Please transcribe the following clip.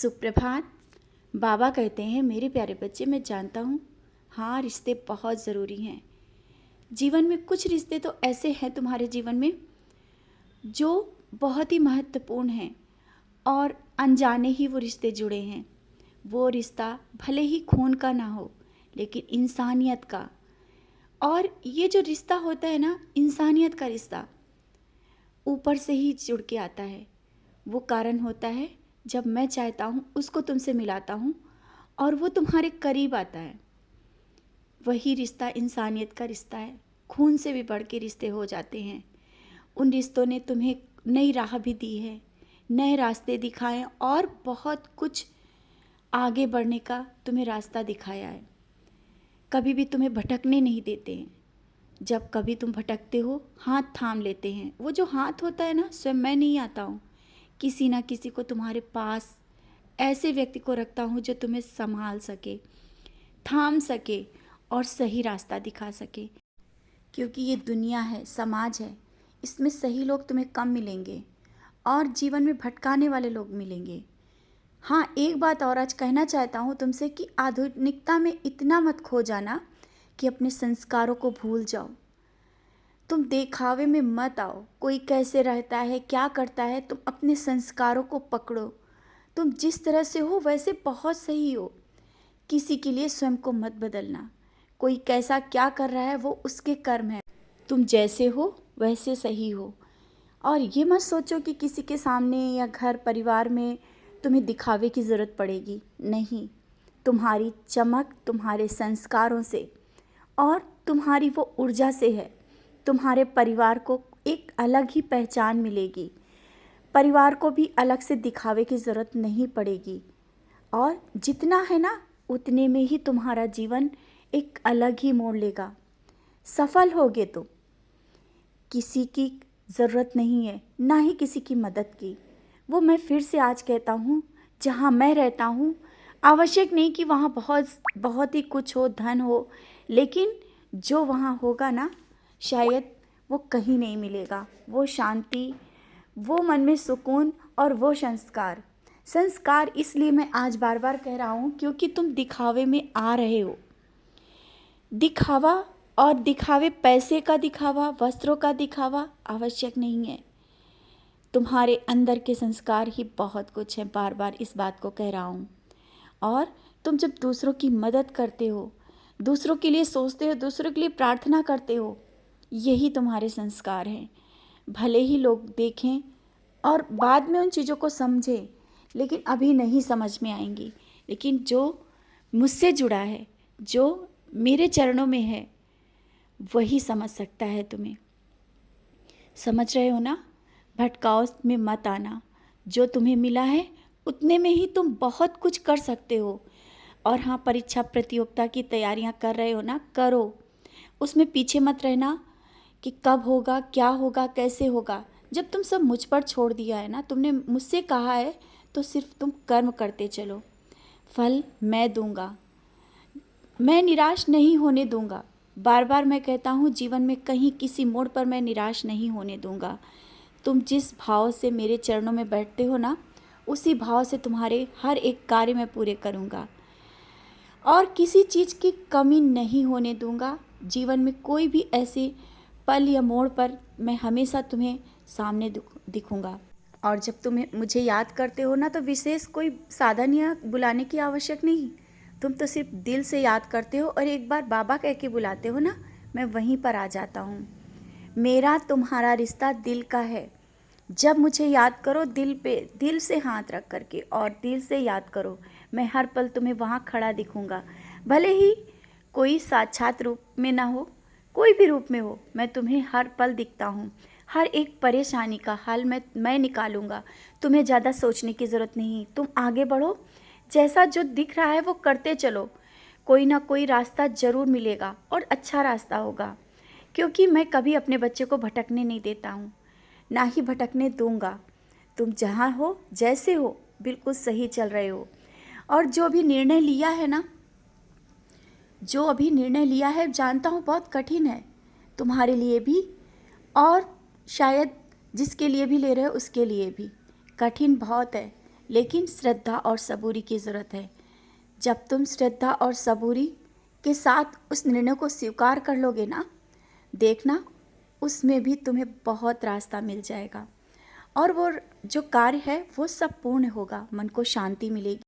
सुप्रभात। बाबा कहते हैं, मेरे प्यारे बच्चे, मैं जानता हूँ हाँ, रिश्ते बहुत ज़रूरी हैं। जीवन में कुछ रिश्ते तो ऐसे हैं तुम्हारे जीवन में जो बहुत ही महत्वपूर्ण हैं और अनजाने ही वो रिश्ते जुड़े हैं। वो रिश्ता भले ही खून का ना हो, लेकिन इंसानियत का। और ये जो रिश्ता होता है ना, इंसानियत का रिश्ता ऊपर से ही जुड़ के आता है। वो कारण होता है जब मैं चाहता हूँ उसको तुमसे मिलाता हूँ और वो तुम्हारे करीब आता है। वही रिश्ता इंसानियत का रिश्ता है। खून से भी बढ़ के रिश्ते हो जाते हैं। उन रिश्तों ने तुम्हें नई राह भी दी है, नए रास्ते दिखाए और बहुत कुछ आगे बढ़ने का तुम्हें रास्ता दिखाया है। कभी भी तुम्हें भटकने नहीं देते हैं। जब कभी तुम भटकते हो, हाथ थाम लेते हैं। वो जो हाथ होता है ना, स्वयं मैं नहीं आता हूँ, किसी ना किसी को तुम्हारे पास ऐसे व्यक्ति को रखता हूँ जो तुम्हें संभाल सके, थाम सके और सही रास्ता दिखा सके। क्योंकि ये दुनिया है, समाज है, इसमें सही लोग तुम्हें कम मिलेंगे और जीवन में भटकाने वाले लोग मिलेंगे। हाँ, एक बात और आज कहना चाहता हूँ तुमसे कि आधुनिकता में इतना मत खो जाना कि अपने संस्कारों को भूल जाओ। तुम देखावे में मत आओ। कोई कैसे रहता है, क्या करता है, तुम अपने संस्कारों को पकड़ो। तुम जिस तरह से हो वैसे बहुत सही हो। किसी के लिए स्वयं को मत बदलना। कोई कैसा क्या कर रहा है वो उसके कर्म है। तुम जैसे हो वैसे सही हो। और ये मत सोचो कि किसी के सामने या घर परिवार में तुम्हें दिखावे की ज़रूरत पड़ेगी। नहीं, तुम्हारी चमक तुम्हारे संस्कारों से और तुम्हारी वो ऊर्जा से है। तुम्हारे परिवार को एक अलग ही पहचान मिलेगी। परिवार को भी अलग से दिखावे की ज़रूरत नहीं पड़ेगी। और जितना है ना, उतने में ही तुम्हारा जीवन एक अलग ही मोड़ लेगा। सफल होगे तो किसी की ज़रूरत नहीं है, ना ही किसी की मदद की। वो मैं फिर से आज कहता हूँ, जहाँ मैं रहता हूँ, आवश्यक नहीं कि वहाँ बहुत बहुत ही कुछ हो, धन हो, लेकिन जो वहाँ होगा ना, शायद वो कहीं नहीं मिलेगा। वो शांति, वो मन में सुकून और वो संस्कार। संस्कार इसलिए मैं आज बार बार कह रहा हूँ क्योंकि तुम दिखावे में आ रहे हो। दिखावा और दिखावे, पैसे का दिखावा, वस्त्रों का दिखावा आवश्यक नहीं है। तुम्हारे अंदर के संस्कार ही बहुत कुछ है। बार बार इस बात को कह रहा हूँ। और तुम जब दूसरों की मदद करते हो, दूसरों के लिए सोचते हो, दूसरों के लिए प्रार्थना करते हो, यही तुम्हारे संस्कार हैं। भले ही लोग देखें और बाद में उन चीज़ों को समझें, लेकिन अभी नहीं समझ में आएंगी। लेकिन जो मुझसे जुड़ा है, जो मेरे चरणों में है, वही समझ सकता है तुम्हें। समझ रहे हो ना? भटकाव में मत आना। जो तुम्हें मिला है उतने में ही तुम बहुत कुछ कर सकते हो। और हाँ, परीक्षा प्रतियोगिता की तैयारियां कर रहे हो ना, करो। उसमें पीछे मत रहना कि कब होगा, क्या होगा, कैसे होगा। जब तुम सब मुझ पर छोड़ दिया है ना, तुमने मुझसे कहा है, तो सिर्फ तुम कर्म करते चलो। फल मैं दूंगा, मैं निराश नहीं होने दूंगा। बार बार मैं कहता हूँ, जीवन में कहीं किसी मोड़ पर मैं निराश नहीं होने दूंगा। तुम जिस भाव से मेरे चरणों में बैठते हो ना, उसी भाव से तुम्हारे हर एक कार्य मैं पूरे करूँगा और किसी चीज़ की कमी नहीं होने दूंगा। जीवन में कोई भी ऐसे पल या मोड़ पर मैं हमेशा तुम्हें सामने दिखूंगा। और जब तुम्हें मुझे याद करते हो ना, तो विशेष कोई साधन या बुलाने की आवश्यक नहीं। तुम तो सिर्फ दिल से याद करते हो और एक बार बाबा कह के बुलाते हो ना, मैं वहीं पर आ जाता हूँ। मेरा तुम्हारा रिश्ता दिल का है। जब मुझे याद करो, दिल पे दिल से हाथ रख करके और दिल से याद करो, मैं हर पल तुम्हें वहाँ खड़ा दिखूँगा। भले ही कोई साक्षात रूप में ना हो, कोई भी रूप में हो, मैं तुम्हें हर पल दिखता हूँ। हर एक परेशानी का हल मैं निकालूंगा। तुम्हें ज़्यादा सोचने की ज़रूरत नहीं। तुम आगे बढ़ो, जैसा जो दिख रहा है वो करते चलो। कोई ना कोई रास्ता ज़रूर मिलेगा और अच्छा रास्ता होगा। क्योंकि मैं कभी अपने बच्चे को भटकने नहीं देता हूँ, ना ही भटकने दूंगा। तुम जहाँ हो, जैसे हो, बिल्कुल सही चल रहे हो। और जो भी निर्णय लिया है ना, जो अभी निर्णय लिया है, जानता हूँ बहुत कठिन है तुम्हारे लिए भी, और शायद जिसके लिए भी ले रहे हो उसके लिए भी कठिन बहुत है। लेकिन श्रद्धा और सबूरी की ज़रूरत है। जब तुम श्रद्धा और सबूरी के साथ उस निर्णय को स्वीकार कर लोगे ना, देखना उसमें भी तुम्हें बहुत रास्ता मिल जाएगा और वो जो कार्य है वो सब पूर्ण होगा, मन को शांति मिलेगी।